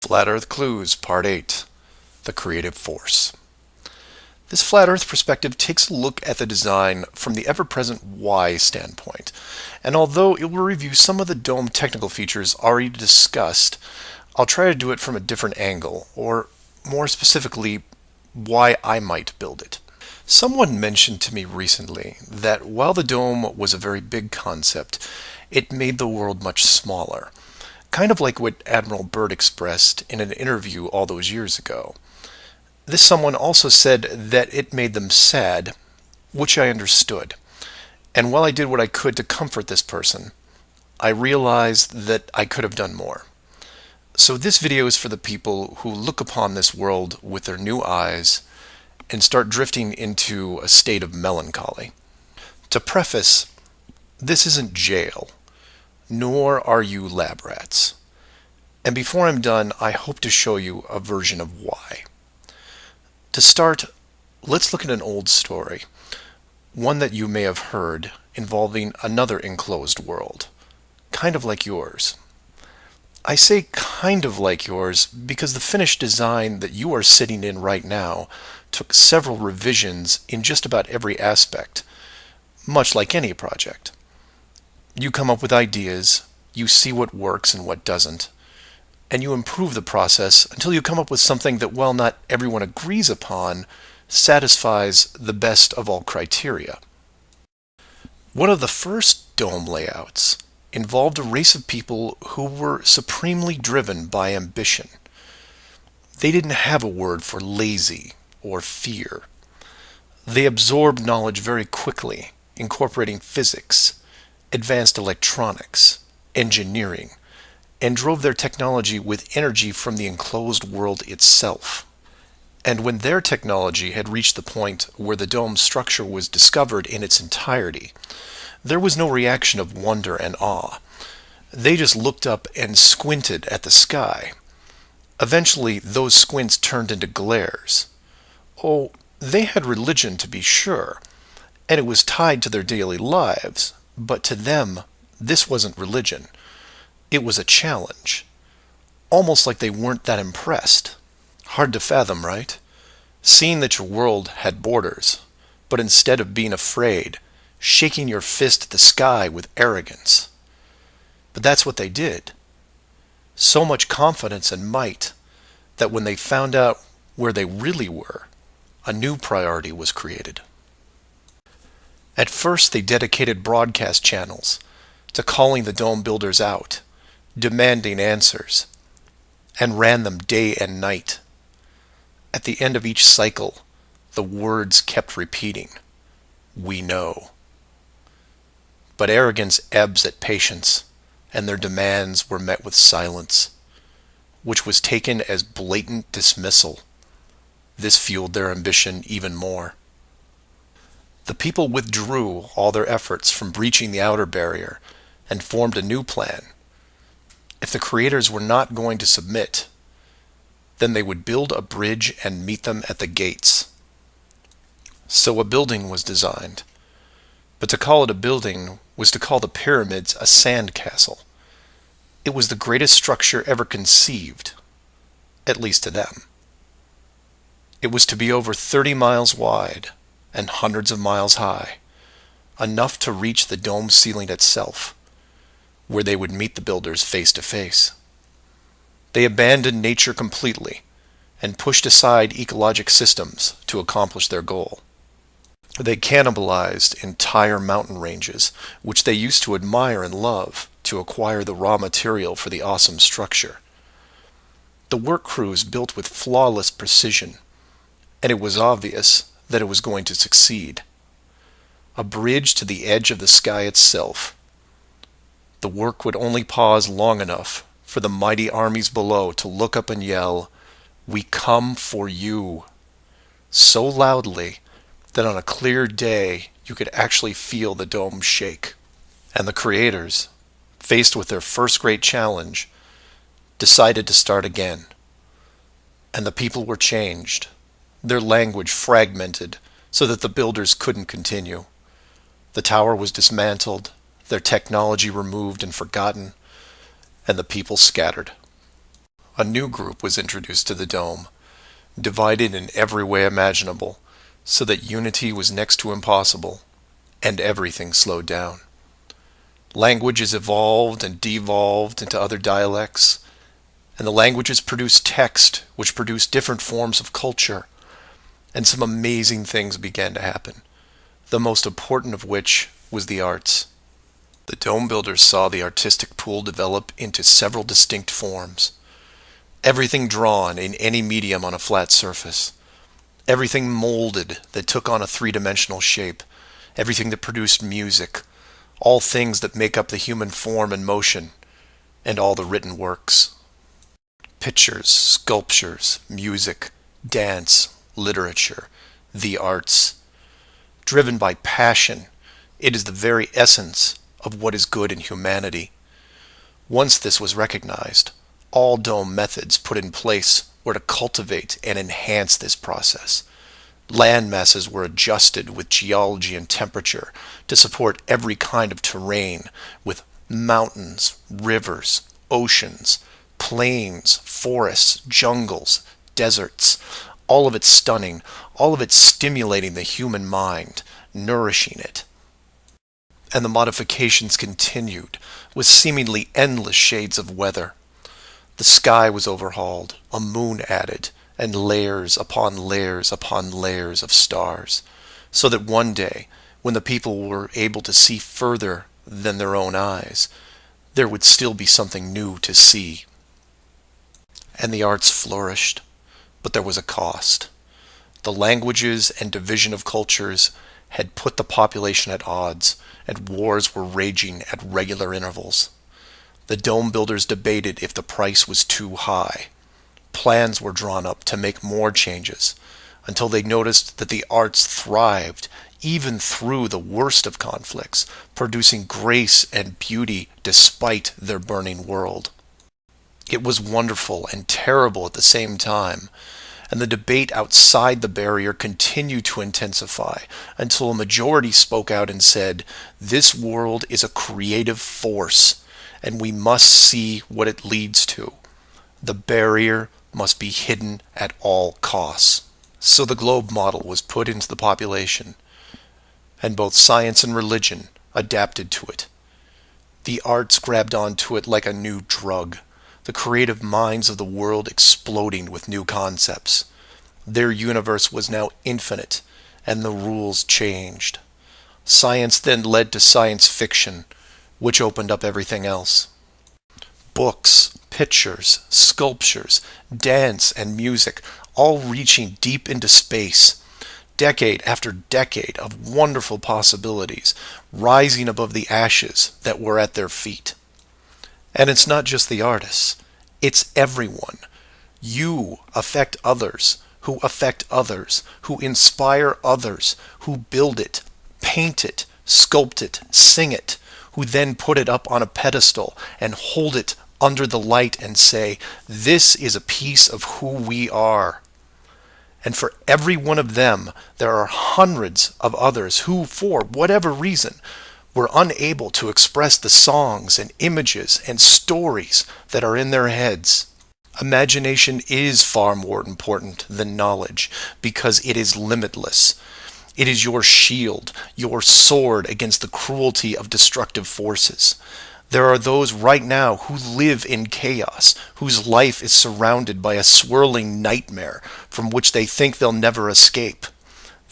Flat Earth Clues, Part 8, The Creative Force. This Flat Earth perspective takes a look at the design from the ever-present why standpoint, and although it will review some of the dome technical features already discussed, I'll try to do it from a different angle, or more specifically, why I might build it. Someone mentioned to me recently that while the dome was a very big concept, it made the world much smaller. Kind of like what Admiral Byrd expressed in an interview all those years ago. This someone also said that it made them sad, which I understood. And while I did what I could to comfort this person, I realized that I could have done more. So this video is for the people who look upon this world with their new eyes and start drifting into a state of melancholy. To preface, this isn't jail, nor are you lab rats. And before I'm done, I hope to show you a version of why. To start, let's look at an old story, one that you may have heard, involving another enclosed world, kind of like yours. I say kind of like yours because the finished design that you are sitting in right now took several revisions in just about every aspect, much like any project. You come up with ideas, you see what works and what doesn't, and you improve the process until you come up with something that, while not everyone agrees upon, satisfies the best of all criteria. One of the first dome layouts involved a race of people who were supremely driven by ambition. They didn't have a word for lazy or fear. They absorbed knowledge very quickly, incorporating physics, advanced electronics, engineering, and drove their technology with energy from the enclosed world itself. And when their technology had reached the point where the dome's structure was discovered in its entirety, there was no reaction of wonder and awe. They just looked up and squinted at the sky. Eventually, those squints turned into glares. Oh, they had religion, to be sure, and it was tied to their daily lives, but to them, this wasn't religion. It was a challenge. Almost like they weren't that impressed. Hard to fathom, right? Seeing that your world had borders, but instead of being afraid, shaking your fist at the sky with arrogance. But that's what they did. So much confidence and might that when they found out where they really were, a new priority was created. At first, they dedicated broadcast channels to calling the dome builders out, demanding answers, and ran them day and night. At the end of each cycle, the words kept repeating, "We know." But arrogance ebbs at patience, and their demands were met with silence, which was taken as blatant dismissal. This fueled their ambition even more. The people withdrew all their efforts from breaching the outer barrier and formed a new plan. If the creators were not going to submit, then they would build a bridge and meet them at the gates. So a building was designed. But to call it a building was to call the pyramids a sand castle. It was the greatest structure ever conceived, at least to them. It was to be over 30 miles wide and hundreds of miles high, enough to reach the dome ceiling itself, where they would meet the builders face to face. They abandoned nature completely and pushed aside ecologic systems to accomplish their goal. They cannibalized entire mountain ranges, which they used to admire and love, to acquire the raw material for the awesome structure. The work crews built with flawless precision, and it was obvious that it was going to succeed. A bridge to the edge of the sky itself. The work would only pause long enough for the mighty armies below to look up and yell, "We come for you," so loudly that on a clear day you could actually feel the dome shake. And the creators, faced with their first great challenge, decided to start again. And the people were changed, their language fragmented so that the builders couldn't continue. The tower was dismantled, their technology removed and forgotten, and the people scattered. A new group was introduced to the dome, divided in every way imaginable, so that unity was next to impossible, and everything slowed down. Languages evolved and devolved into other dialects, and the languages produced text, which produced different forms of culture, and some amazing things began to happen, the most important of which was the arts. The dome builders saw the artistic pool develop into several distinct forms. Everything drawn in any medium on a flat surface. Everything molded that took on a three-dimensional shape. Everything that produced music. All things that make up the human form and motion. And all the written works. Pictures, sculptures, music, dance, literature, the arts. Driven by passion, it is the very essence of what is good in humanity. Once this was recognized, all dome methods put in place were to cultivate and enhance this process. Land masses were adjusted with geology and temperature to support every kind of terrain, with mountains, rivers, oceans, plains, forests, jungles, deserts, all of it stunning, all of it stimulating the human mind, nourishing it. And the modifications continued, with seemingly endless shades of weather. The sky was overhauled, a moon added, and layers upon layers upon layers of stars, so that one day, when the people were able to see further than their own eyes, there would still be something new to see. And the arts flourished, but there was a cost. The languages and division of cultures had put the population at odds, and wars were raging at regular intervals. The dome builders debated if the price was too high. Plans were drawn up to make more changes, until they noticed that the arts thrived even through the worst of conflicts, producing grace and beauty despite their burning world. It was wonderful and terrible at the same time, and the debate outside the barrier continued to intensify until a majority spoke out and said, "This world is a creative force, and we must see what it leads to. The barrier must be hidden at all costs." So the globe model was put into the population, and both science and religion adapted to it. The arts grabbed onto it like a new drug, the creative minds of the world exploding with new concepts. Their universe was now infinite, and the rules changed. Science then led to science fiction, which opened up everything else. Books, pictures, sculptures, dance, and music, all reaching deep into space, decade after decade of wonderful possibilities, rising above the ashes that were at their feet. And it's not just the artists, it's everyone. You affect others, who affect others, who inspire others, who build it, paint it, sculpt it, sing it, who then put it up on a pedestal and hold it under the light and say, "This is a piece of who we are." And for every one of them, there are hundreds of others who, for whatever reason, were unable to express the songs and images and stories that are in their heads. Imagination is far more important than knowledge because it is limitless. It is your shield, your sword against the cruelty of destructive forces. There are those right now who live in chaos, whose life is surrounded by a swirling nightmare from which they think they'll never escape.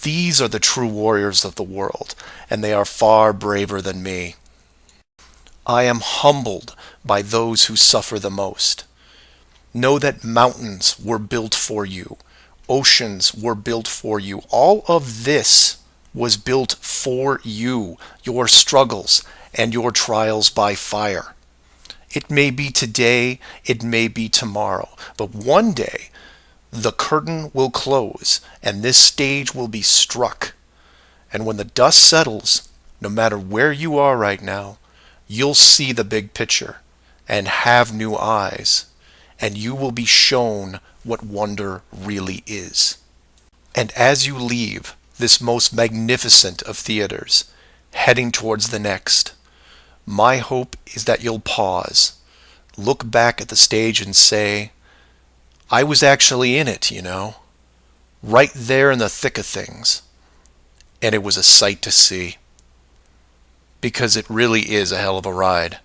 These are the true warriors of the world, and they are far braver than me. I am humbled by those who suffer the most. Know that mountains were built for you. Oceans were built for you. All of this was built for you, your struggles and your trials by fire. It may be today, it may be tomorrow, but one day the curtain will close and this stage will be struck. And when the dust settles, no matter where you are right now, you'll see the big picture and have new eyes, and you will be shown what wonder really is. And as you leave this most magnificent of theaters, heading towards the next, my hope is that you'll pause, look back at the stage and say, I was actually in it, right there in the thick of things. And it was a sight to see, because it really is a hell of a ride.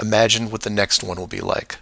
Imagine what the next one will be like.